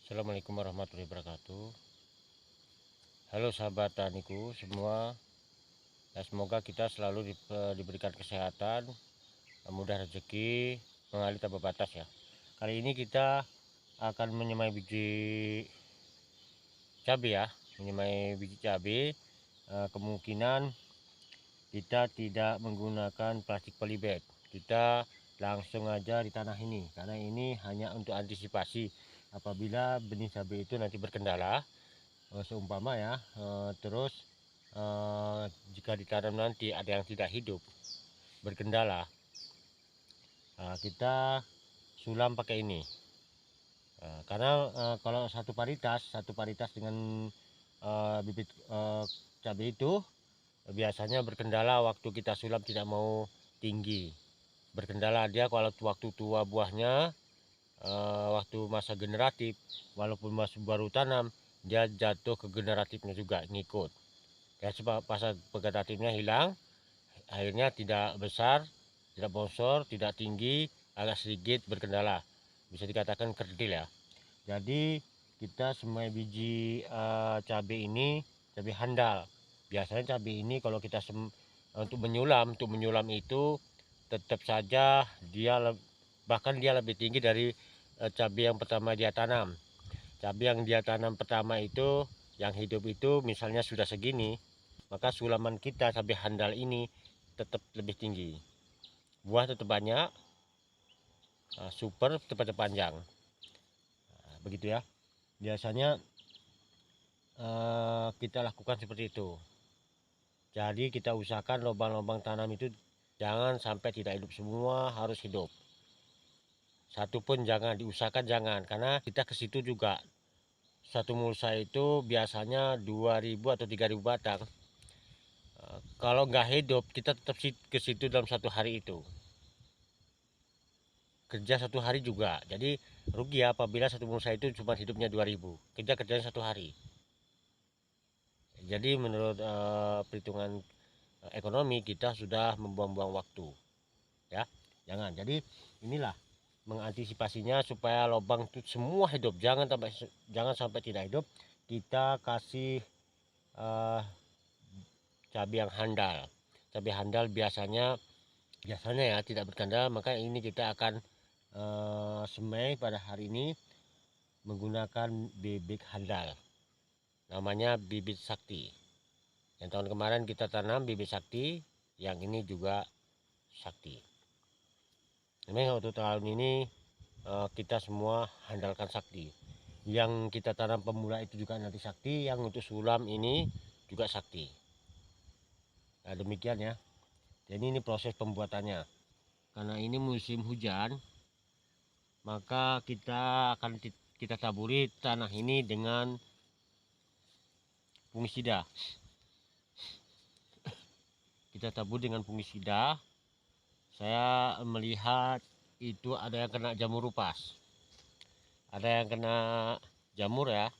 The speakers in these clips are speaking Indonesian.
Assalamualaikum warahmatullahi wabarakatuh. Halo sahabat taniku semua, ya, semoga kita selalu diberikan kesehatan, mudah rezeki, mengalir tanpa batas ya. Kali ini kita akan menyemai biji cabai ya, menyemai biji cabai. Kemungkinan kita tidak menggunakan plastik polybag, kita langsung aja di tanah ini, karena ini hanya untuk antisipasi apabila benih cabai itu nanti berkendala. Seumpama ya, terus jika ditanam nanti ada yang tidak hidup, berkendala, kita sulam pakai ini. Karena kalau satu paritas dengan bibit cabai itu biasanya berkendala waktu kita sulam tidak mau tinggi. Berkendala dia kalau waktu tua buahnya, waktu masa generatif, walaupun masih baru tanam, dia jatuh ke generatifnya juga ngikut ya, sebab pas vegetatifnya hilang, akhirnya tidak besar, tidak bongsor, tidak tinggi, agak sedikit berkendala, bisa dikatakan kerdil ya. Jadi kita semai biji cabai ini cabai handal. Biasanya cabai ini kalau kita untuk menyulam itu tetap saja dia bahkan dia lebih tinggi dari cabai yang pertama dia tanam. Cabai yang dia tanam pertama itu, yang hidup itu misalnya sudah segini, maka sulaman kita cabai handal ini tetap lebih tinggi. Buah tetap banyak, super tetap panjang. Begitu ya. Biasanya kita lakukan seperti itu. Jadi kita usahakan lubang-lubang tanam itu jangan sampai tidak hidup, semua harus hidup. Satu pun jangan diusahakan, jangan, karena kita ke situ juga. Satu mulsa itu biasanya 2000 atau 3000 batang. Kalau nggak hidup, kita tetap ke situ dalam satu hari itu. Kerja satu hari juga. Jadi rugi apabila satu mulsa itu cuma hidupnya 2000. Kita kerjanya satu hari. Jadi menurut perhitungan ekonomi kita sudah membuang-buang waktu. Ya, jangan. Jadi inilah mengantisipasinya supaya lubang itu semua hidup, jangan sampai tidak hidup. Kita kasih cabai yang handal. Cabai handal biasanya ya tidak berkendala, maka ini kita akan semai pada hari ini menggunakan bibit handal, namanya bibit sakti. Yang tahun kemarin kita tanam bibit sakti, yang ini juga sakti. Memang untuk tahun ini kita semua handalkan sakti. Yang kita tanam pemula itu juga nanti sakti, yang untuk sulam ini juga sakti. Nah, demikian ya. Jadi ini proses pembuatannya. Karena ini musim hujan, maka kita akan kita taburi tanah ini dengan fungisida. Kita tabur dengan fungisida. Saya melihat itu ada yang kena jamur rupas, ada yang kena jamur ya,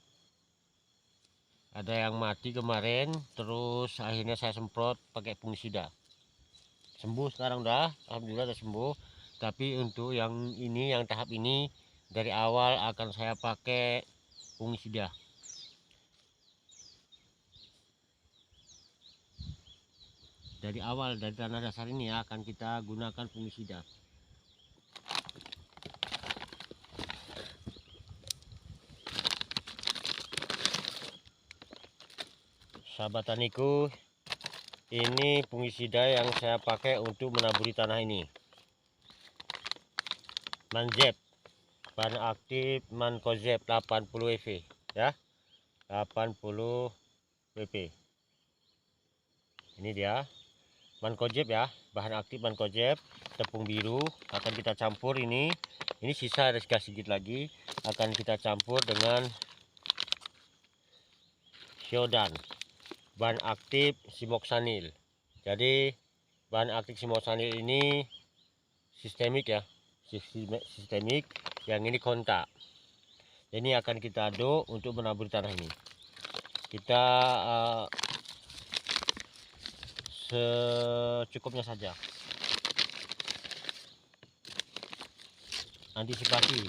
ada yang mati kemarin, terus akhirnya saya semprot pakai fungisida. Sembuh sekarang dah, alhamdulillah udah sembuh. Tapi untuk yang ini, yang tahap ini, dari awal akan saya pakai fungisida. Dari awal, dari tanah dasar ini ya, akan kita gunakan fungisida. Sahabat taniku, ini fungisida yang saya pakai untuk menaburi tanah ini. Manjep, bahan aktif Mancozeb 80 WP ya, 80 WP. Ini dia Mancozeb ya, bahan aktif Mancozeb, tepung biru akan kita campur ini sisa ada sedikit lagi, akan kita campur dengan Siodan, bahan aktif Simoksanil. Jadi bahan aktif Simoksanil ini sistemik ya, sistemik, yang ini kontak. Ini akan kita aduk untuk menaburi tanah ini. Kita secukupnya saja. Antisipasi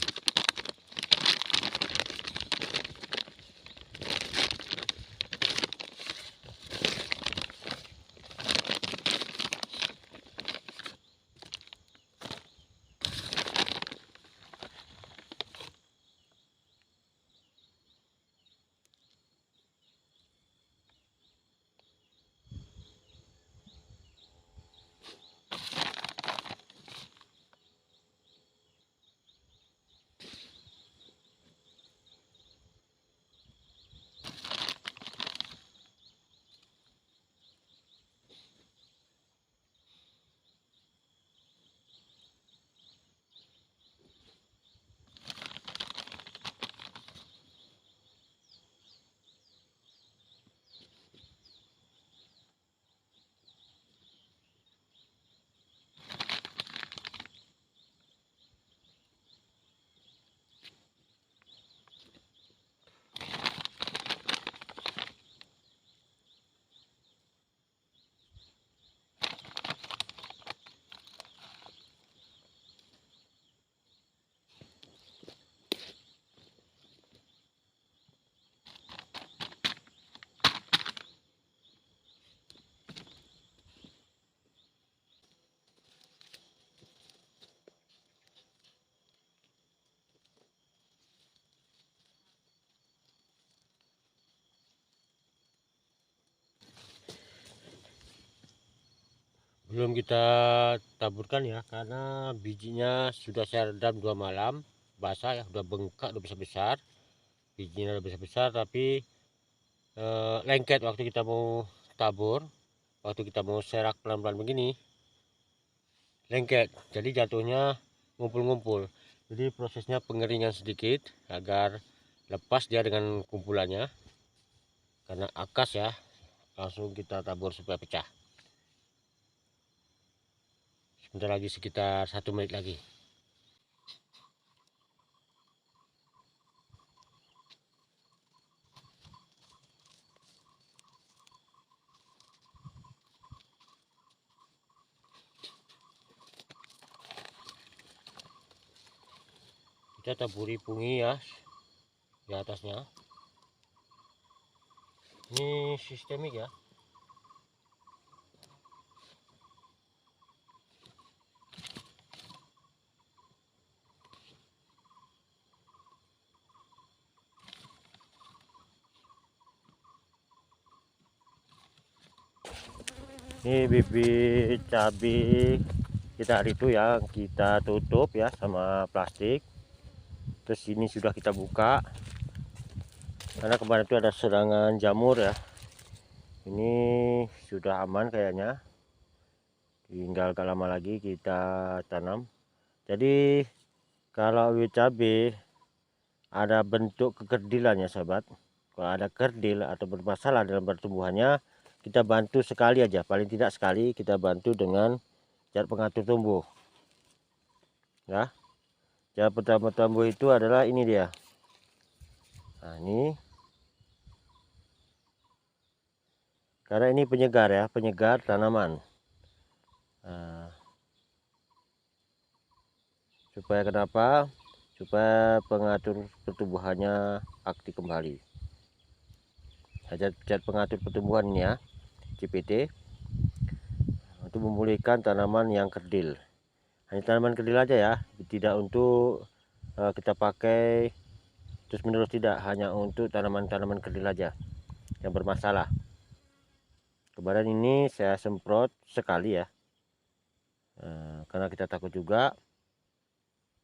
belum kita taburkan ya, karena bijinya sudah saya redam 2 malam basah ya, udah bengkak, udah besar-besar, bijinya udah besar-besar, tapi lengket waktu kita mau tabur, waktu kita mau serak pelan-pelan begini lengket, jadi jatuhnya ngumpul-ngumpul. Jadi prosesnya pengeringan sedikit agar lepas dia dengan kumpulannya, karena akas ya, langsung kita tabur supaya pecah. Sebentar lagi, sekitar 1 menit lagi. Kita taburi pungi ya di atasnya. Ini sistemik ya. Ini bibit cabai kita hari itu ya, kita tutup ya sama plastik. Terus ini sudah kita buka karena kemarin itu ada serangan jamur ya. Ini sudah aman kayaknya, tinggal gak lama lagi kita tanam. Jadi kalau bibit cabai ada bentuk kekerdilan ya sahabat, kalau ada kerdil atau bermasalah dalam pertumbuhannya, kita bantu sekali aja, paling tidak sekali kita bantu dengan zat pengatur tumbuh ya. Zat pengatur tumbuh itu adalah ini dia. Nah ini, karena ini penyegar ya, penyegar tanaman. Nah, supaya kenapa? Supaya pengatur pertumbuhannya aktif kembali. Zat pengatur pertumbuhan ini ya, CPT, untuk memulihkan tanaman yang kerdil. Hanya tanaman kerdil aja ya, tidak untuk kita pakai terus menerus, tidak, hanya untuk tanaman-tanaman kerdil aja yang bermasalah. Kemarin ini saya semprot sekali ya, karena kita takut juga,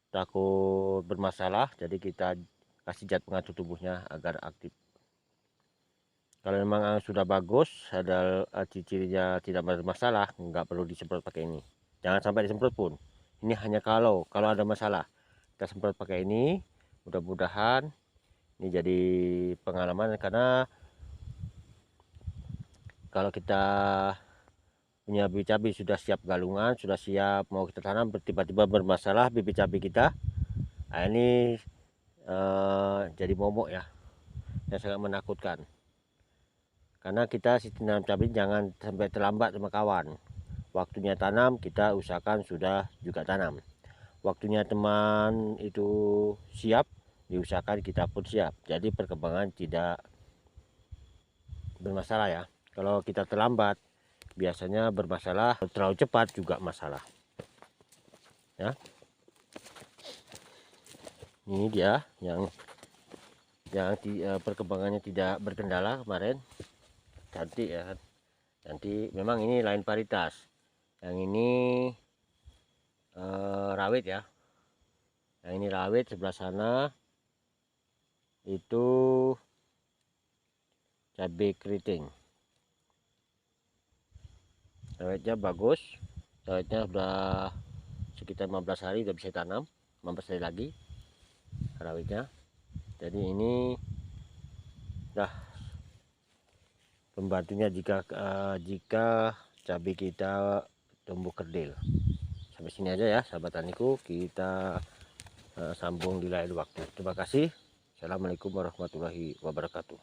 takut bermasalah, jadi kita kasih zat pengatur tubuhnya agar aktif. Kalau memang sudah bagus, ada ciri-cirinya tidak bermasalah, nggak perlu disemprot pakai ini. Jangan sampai disemprot pun. Ini hanya kalau ada masalah kita semprot pakai ini. Mudah-mudahan ini jadi pengalaman, karena kalau kita punya bibit cabai sudah siap galungan, sudah siap mau kita tanam, tiba-tiba bermasalah bibit cabai kita, nah ini jadi momok ya, yang sangat menakutkan. Karena kita sistem tanam cabai jangan sampai terlambat sama kawan. Waktunya tanam kita usahakan sudah juga tanam. Waktunya teman itu siap, diusahakan kita pun siap. Jadi perkembangan tidak bermasalah ya. Kalau kita terlambat biasanya bermasalah, terlalu cepat juga masalah. Ya. Ini dia yang perkembangannya tidak berkendala kemarin. Cantik ya kan. Nanti memang ini lain varietas. Yang ini rawit ya. Yang ini rawit, sebelah sana itu cabai keriting. Rawitnya bagus, rawitnya sudah sekitar 15 hari udah bisa tanam, 15 hari lagi rawitnya. Jadi ini dah pembantunya jika cabai kita tumbuh kerdil. Sampai sini aja ya sahabat taniku, kita sambung di lain waktu. Terima kasih. Assalamualaikum warahmatullahi wabarakatuh.